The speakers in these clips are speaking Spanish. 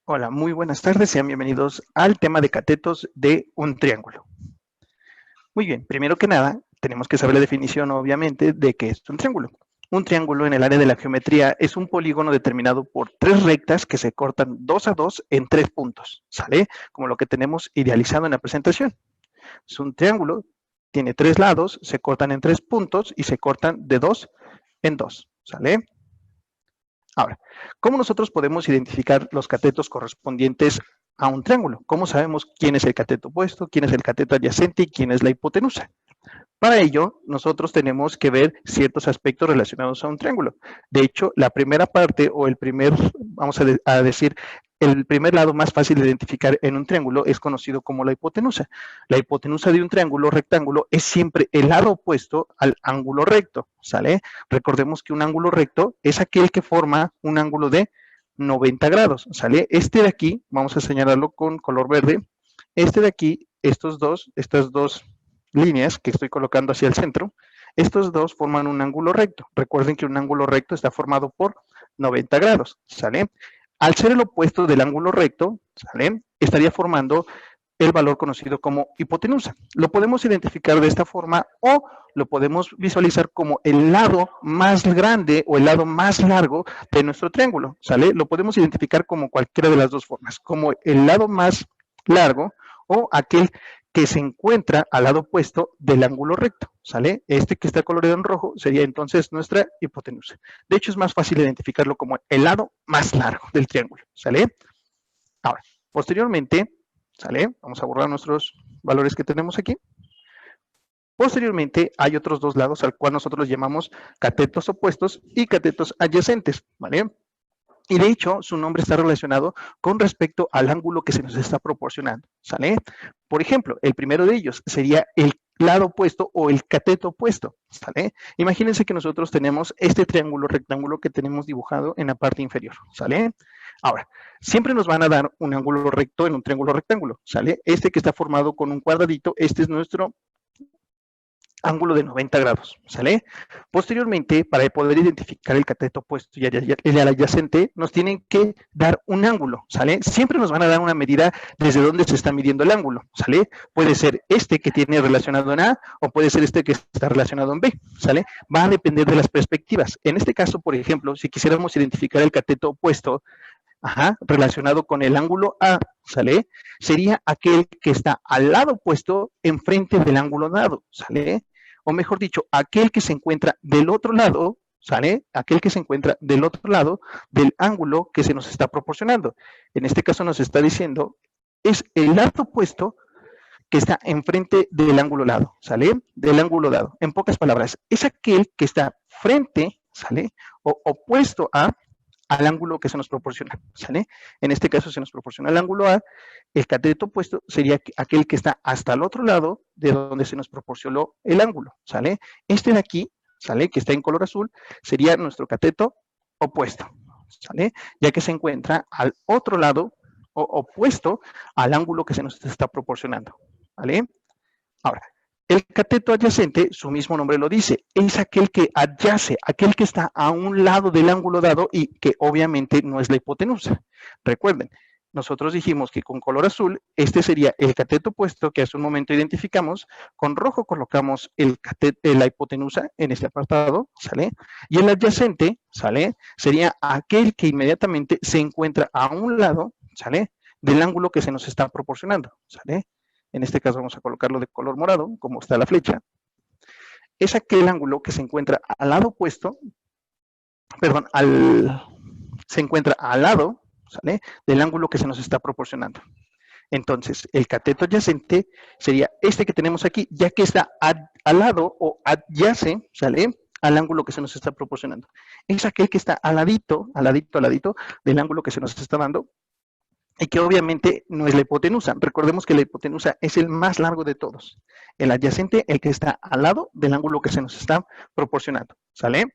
Hola, muy buenas tardes, sean bienvenidos al tema de catetos de un triángulo. Muy bien, primero que nada, tenemos que saber la definición, obviamente, de qué es un triángulo. Un triángulo en el área de la geometría es un polígono determinado por tres rectas que se cortan 2 a 2 en 3 puntos, ¿sale? Como lo que tenemos idealizado en la presentación. Es un triángulo, tiene 3 lados, se cortan en 3 puntos y se cortan de 2 en 2, ¿sale? Ahora, ¿cómo nosotros podemos identificar los catetos correspondientes a un triángulo? ¿Cómo sabemos quién es el cateto opuesto, quién es el cateto adyacente y quién es la hipotenusa? Para ello, nosotros tenemos que ver ciertos aspectos relacionados a un triángulo. De hecho, la primera parte o el primer, vamos a decir, el primer lado más fácil de identificar en un triángulo es conocido como la hipotenusa. La hipotenusa de un triángulo rectángulo es siempre el lado opuesto al ángulo recto, ¿sale? Recordemos que un ángulo recto es aquel que forma un ángulo de 90 grados, ¿sale? Este de aquí, vamos a señalarlo con color verde, este de aquí, estas dos líneas que estoy colocando hacia el centro, estos dos forman un ángulo recto. Recuerden que un ángulo recto está formado por 90 grados, ¿sale? Al ser el opuesto del ángulo recto, ¿sale? Estaría formando el valor conocido como hipotenusa. Lo podemos identificar de esta forma o lo podemos visualizar como el lado más grande o el lado más largo de nuestro triángulo, ¿sale? Lo podemos identificar como cualquiera de las dos formas, como el lado más largo o aquel que se encuentra al lado opuesto del ángulo recto, ¿sale? Este que está coloreado en rojo sería entonces nuestra hipotenusa. De hecho, es más fácil identificarlo como el lado más largo del triángulo, ¿sale? Ahora, posteriormente, ¿sale? Vamos a borrar nuestros valores que tenemos aquí. Posteriormente, hay otros dos lados al cual nosotros los llamamos catetos opuestos y catetos adyacentes, ¿vale? Y de hecho, su nombre está relacionado con respecto al ángulo que se nos está proporcionando, ¿sale? Por ejemplo, el primero de ellos sería el lado opuesto o el cateto opuesto, ¿sale? Imagínense que nosotros tenemos este triángulo rectángulo que tenemos dibujado en la parte inferior, ¿sale? Ahora, siempre nos van a dar un ángulo recto en un triángulo rectángulo, ¿sale? Este que está formado con un cuadradito, este es nuestro ángulo de 90 grados, ¿sale? Posteriormente, para poder identificar el cateto opuesto y el adyacente, nos tienen que dar un ángulo, ¿sale? Siempre nos van a dar una medida desde donde se está midiendo el ángulo, ¿sale? Puede ser este que tiene relacionado en A o puede ser este que está relacionado en B, ¿sale? Va a depender de las perspectivas. En este caso, por ejemplo, si quisiéramos identificar el cateto opuesto, relacionado con el ángulo A, ¿sale? Sería aquel que está al lado opuesto enfrente del ángulo dado, ¿sale? O mejor dicho, aquel que se encuentra del otro lado, ¿sale? Aquel que se encuentra del otro lado del ángulo que se nos está proporcionando. En este caso nos está diciendo, es el lado opuesto que está enfrente del ángulo dado, ¿sale? Del ángulo dado. En pocas palabras, es aquel que está frente, ¿sale? O opuesto al ángulo que se nos proporciona, ¿sale? En este caso se nos proporciona el ángulo A, el cateto opuesto sería aquel que está hasta el otro lado de donde se nos proporcionó el ángulo, ¿sale? Este de aquí, ¿sale? Que está en color azul, sería nuestro cateto opuesto, ¿sale? Ya que se encuentra al otro lado o opuesto al ángulo que se nos está proporcionando, ¿vale? Ahora, el cateto adyacente, su mismo nombre lo dice, es aquel que adyace, aquel que está a un lado del ángulo dado y que obviamente no es la hipotenusa. Recuerden, nosotros dijimos que con color azul, este sería el cateto opuesto que hace un momento identificamos, con rojo colocamos la hipotenusa en este apartado, ¿sale? Y el adyacente, ¿sale? Sería aquel que inmediatamente se encuentra a un lado, ¿sale? Del ángulo que se nos está proporcionando, ¿sale? En este caso vamos a colocarlo de color morado, como está la flecha, es aquel ángulo que se encuentra al lado opuesto, perdón, se encuentra al lado, ¿sale? Del ángulo que se nos está proporcionando. Entonces, el cateto adyacente sería este que tenemos aquí, ya que está al lado o adyace, ¿sale? Al ángulo que se nos está proporcionando. Es aquel que está al ladito del ángulo que se nos está dando y que obviamente no es la hipotenusa. Recordemos que la hipotenusa es el más largo de todos. El adyacente, el que está al lado del ángulo que se nos está proporcionando, ¿sale?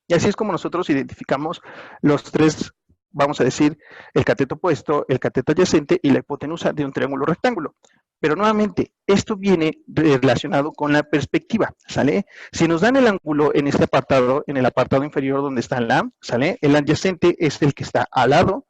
Y así es como nosotros identificamos los tres, vamos a decir, el cateto opuesto, el cateto adyacente y la hipotenusa de un triángulo rectángulo. Pero nuevamente, esto viene relacionado con la perspectiva, ¿sale? Si nos dan el ángulo en este apartado, en el apartado inferior donde está la, ¿sale? El adyacente es el que está al lado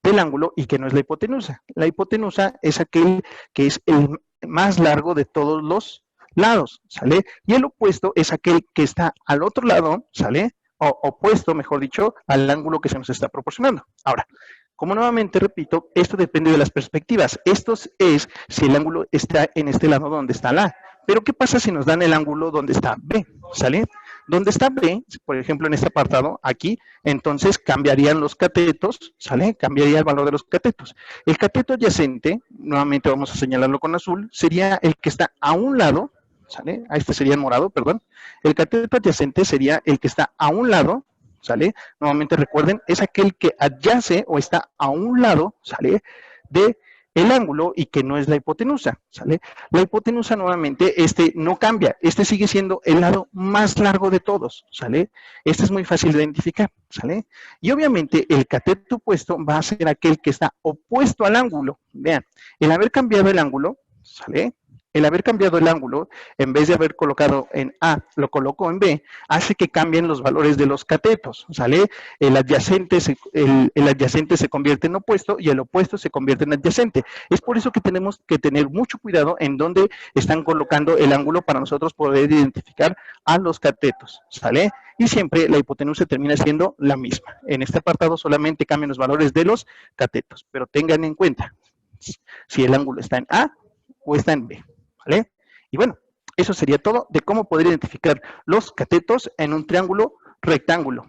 del ángulo y que no es la hipotenusa. La hipotenusa es aquel que es el más largo de todos los lados, ¿sale? Y el opuesto es aquel que está al otro lado, ¿sale? O opuesto, mejor dicho, al ángulo que se nos está proporcionando. Ahora, como nuevamente repito, esto depende de las perspectivas. Esto es si el ángulo está en este lado donde está la A. Pero ¿qué pasa si nos dan el ángulo donde está B? ¿Sale? Donde está B, por ejemplo, en este apartado, aquí, entonces cambiarían los catetos, ¿sale? Cambiaría el valor de los catetos. El cateto adyacente, nuevamente vamos a señalarlo con azul, sería el que está a un lado, ¿sale? A este sería en morado, perdón. El cateto adyacente sería el que está a un lado, ¿sale? Nuevamente recuerden, es aquel que adyace o está a un lado, ¿sale? De el ángulo y que no es la hipotenusa, ¿sale? La hipotenusa nuevamente, no cambia, sigue siendo el lado más largo de todos, ¿sale? Este es muy fácil de identificar, ¿sale? Y obviamente el cateto opuesto va a ser aquel que está opuesto al ángulo. Vean, el haber cambiado el ángulo, ¿sale? El haber cambiado el ángulo, en vez de haber colocado en A, lo coloco en B, hace que cambien los valores de los catetos, ¿sale? El adyacente se convierte en opuesto y el opuesto se convierte en adyacente. Es por eso que tenemos que tener mucho cuidado en dónde están colocando el ángulo para nosotros poder identificar a los catetos, ¿sale? Y siempre la hipotenusa termina siendo la misma. En este apartado solamente cambian los valores de los catetos, pero tengan en cuenta si el ángulo está en A o está en B. ¿Vale? Y bueno, eso sería todo de cómo poder identificar los catetos en un triángulo rectángulo.